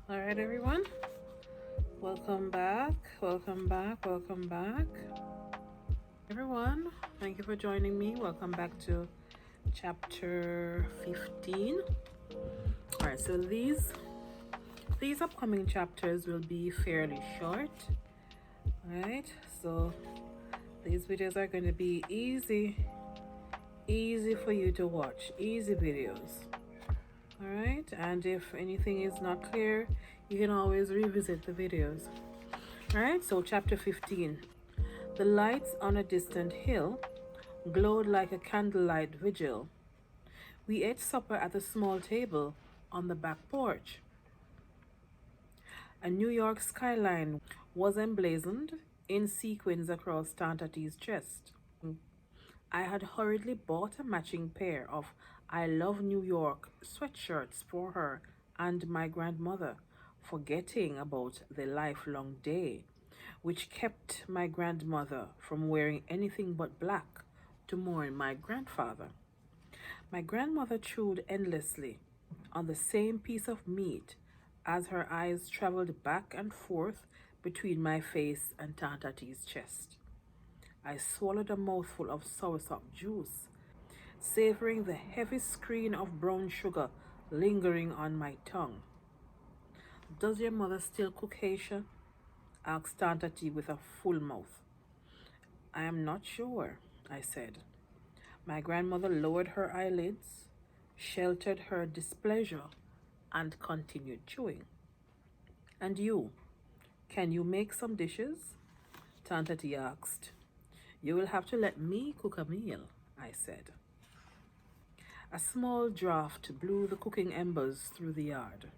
All right, everyone. Welcome back. Welcome back. Welcome back. Everyone, thank you for joining me. Welcome back to chapter 15. All right, so these upcoming chapters will be fairly short. All right, so these videos are going to be easy for you to watch. Easy videos. All right, and if anything is not clear, you can always revisit the videos. All right, so chapter 15. The lights on a distant hill glowed like a candlelight vigil. We ate supper at a small table on the back porch. A New York skyline was emblazoned in sequins across Tantati's chest. I had hurriedly bought a matching pair of I Love New York sweatshirts for her and my grandmother, forgetting about the lifelong day, which kept my grandmother from wearing anything but black to mourn my grandfather. My grandmother chewed endlessly on the same piece of meat as her eyes traveled back and forth between my face and Tantati's chest. I swallowed a mouthful of soursop juice, savoring the heavy screen of brown sugar lingering on my tongue. Does your mother still cook Haitian? Asked Tantati with a full mouth. I am not sure, I said. My grandmother lowered her eyelids, sheltered her displeasure, and continued chewing. And you, can you make some dishes? Tantati asked. You will have to let me cook a meal, I said. A small draught blew the cooking embers through the yard.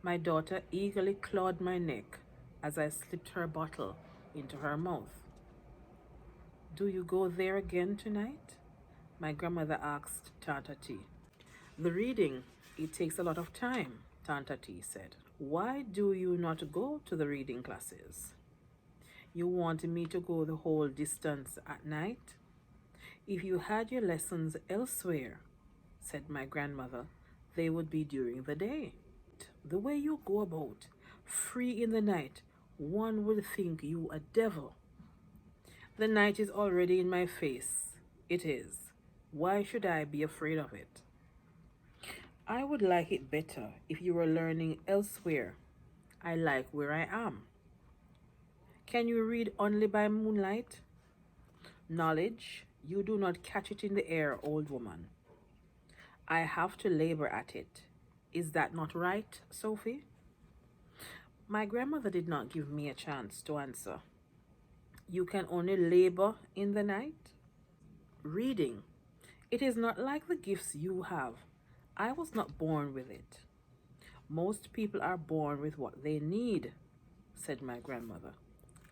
My daughter eagerly clawed my neck as I slipped her bottle into her mouth. Do you go there again tonight? My grandmother asked Tantati. The reading, it takes a lot of time, Tantati said. Why do you not go to the reading classes? You want me to go the whole distance at night? If you had your lessons elsewhere, said my grandmother, they would be during the day. The way you go about, free in the night, one would think you a devil. The night is already in my face. It is. Why should I be afraid of it? I would like it better if you were learning elsewhere. I like where I am. Can you read only by moonlight? Knowledge, you do not catch it in the air, old woman. I have to labor at it. Is that not right, Sophie? My grandmother did not give me a chance to answer. You can only labor in the night? Reading. It is not like the gifts you have. I was not born with it. Most people are born with what they need, said my grandmother.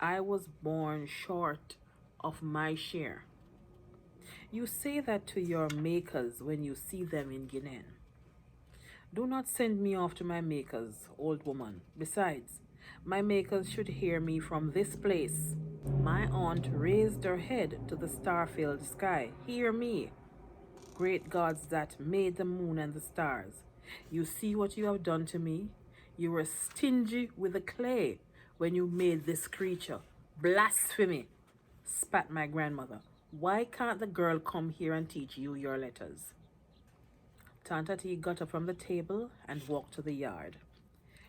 I was born short of my share. You say that to your makers when you see them in Guinea. Do not send me off to my makers, old woman. Besides, my makers should hear me from this place. My aunt raised her head to the star-filled sky. Hear me, great gods that made the moon and the stars. You see what you have done to me? You were stingy with the clay when you made this creature. Blasphemy, spat my grandmother. Why can't the girl come here and teach you your letters? Tantati got up from the table and walked to the yard.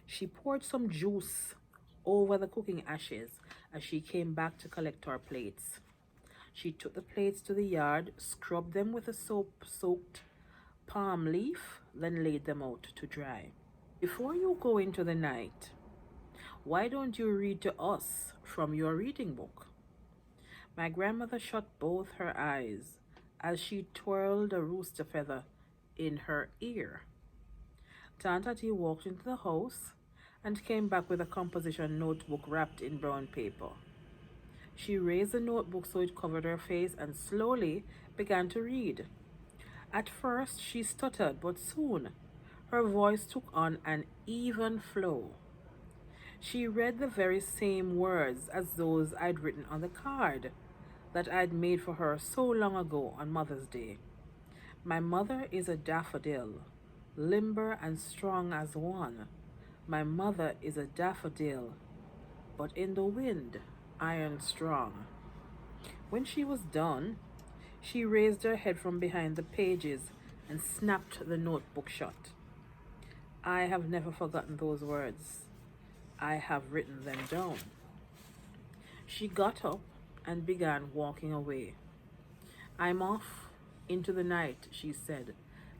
She poured some juice over the cooking ashes as she came back to collect her plates. She took the plates to the yard, scrubbed them with a soap-soaked palm leaf, then laid them out to dry. Before you go into the night, why don't you read to us from your reading book? My grandmother shut both her eyes as she twirled a rooster feather in her ear. Tantati walked into the house and came back with a composition notebook wrapped in brown paper. She raised the notebook so it covered her face and slowly began to read. At first she stuttered, but soon her voice took on an even flow. She read the very same words as those I'd written on the card that I'd made for her so long ago on Mother's Day. My mother is a daffodil, limber and strong as one. My mother is a daffodil, but in the wind, iron strong. When she was done, she raised her head from behind the pages and snapped the notebook shut. I have never forgotten those words. I have written them down. She got up and began walking away. I'm off into the night, she said.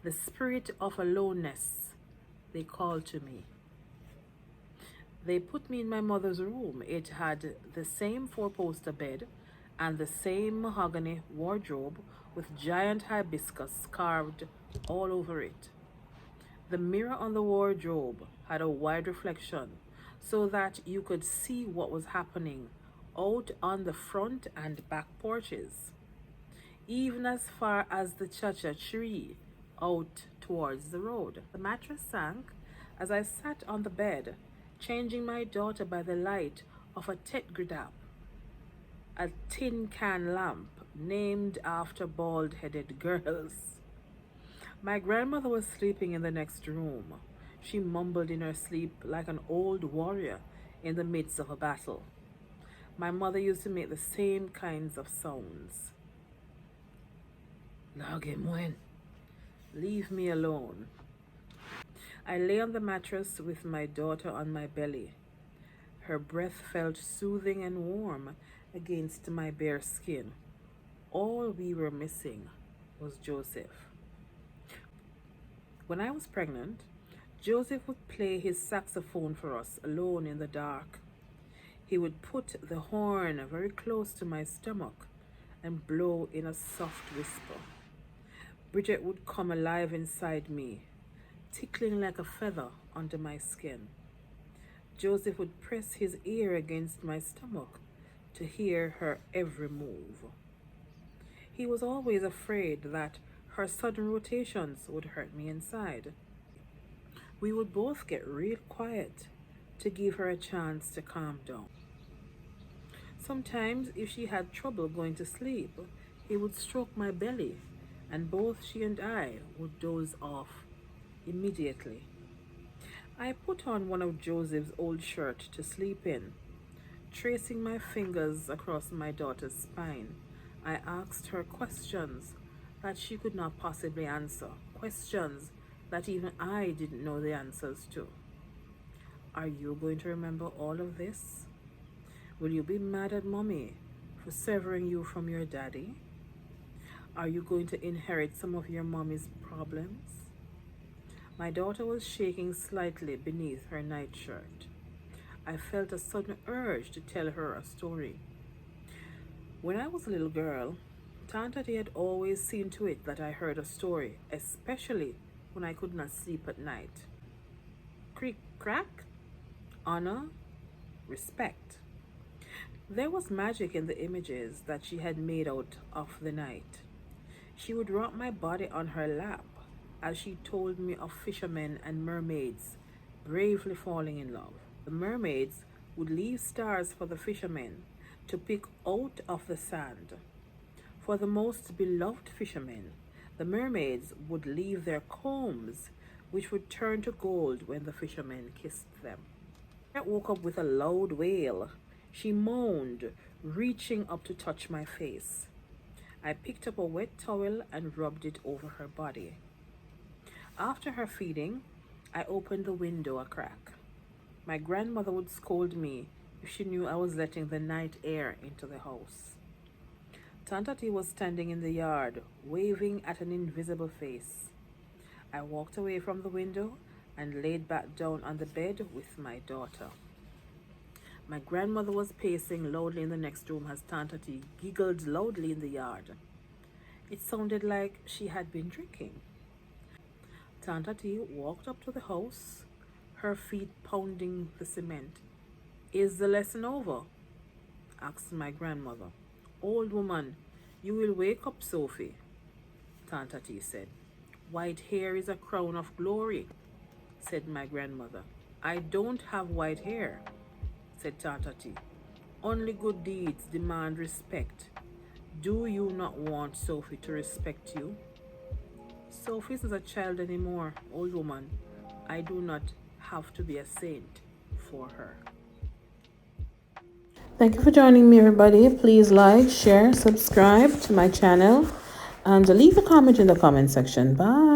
The spirit of aloneness, they called to me. They put me in my mother's room. It had the same four-poster bed and the same mahogany wardrobe with giant hibiscus carved all over it. The mirror on the wardrobe had a wide reflection so that you could see what was happening out on the front and back porches, even as far as the chacha tree out towards the road. The mattress sank as I sat on the bed, changing my daughter by the light of a tetgridap, a tin can lamp named after bald-headed girls. My grandmother was sleeping in the next room. She mumbled in her sleep like an old warrior in the midst of a battle. My mother used to make the same kinds of sounds. Lagimwen, leave me alone. I lay on the mattress with my daughter on my belly. Her breath felt soothing and warm against my bare skin. All we were missing was Joseph. When I was pregnant, Joseph would play his saxophone for us alone in the dark. He would put the horn very close to my stomach and blow in a soft whisper. Bridget would come alive inside me, tickling like a feather under my skin. Joseph would press his ear against my stomach to hear her every move. He was always afraid that her sudden rotations would hurt me inside. We would both get real quiet to give her a chance to calm down. Sometimes, if she had trouble going to sleep, he would stroke my belly, and both she and I would doze off immediately. I put on one of Joseph's old shirts to sleep in. Tracing my fingers across my daughter's spine, I asked her questions that she could not possibly answer, questions that even I didn't know the answers to. Are you going to remember all of this? Will you be mad at mommy for severing you from your daddy? Are you going to inherit some of your mommy's problems? My daughter was shaking slightly beneath her nightshirt. I felt a sudden urge to tell her a story. When I was a little girl, Tantati had always seen to it that I heard a story, especially when I could not sleep at night. Creak, crack, honor, respect. There was magic in the images that she had made out of the night. She would rock my body on her lap as she told me of fishermen and mermaids bravely falling in love. The mermaids would leave stars for the fishermen to pick out of the sand. For the most beloved fishermen, the mermaids would leave their combs, which would turn to gold when the fishermen kissed them. I woke up with a loud wail. She moaned, reaching up to touch my face. I picked up a wet towel and rubbed it over her body. After her feeding, I opened the window a crack. My grandmother would scold me if she knew I was letting the night air into the house. Tantati was standing in the yard, waving at an invisible face. I walked away from the window and laid back down on the bed with my daughter. My grandmother was pacing loudly in the next room as Tantati giggled loudly in the yard. It sounded like she had been drinking. Tantati walked up to the house, her feet pounding the cement. Is the lesson over? Asked my grandmother. Old woman, you will wake up, Sophie, Tantati said. White hair is a crown of glory, said my grandmother. I don't have white hair, said Tantati. Only good deeds demand respect. Do you not want Sophie to respect you? Sophie is not a child anymore, old woman. I do not have to be a saint for her. Thank you for joining me, everybody. Please like, share, subscribe to my channel, and leave a comment in the comment section. Bye.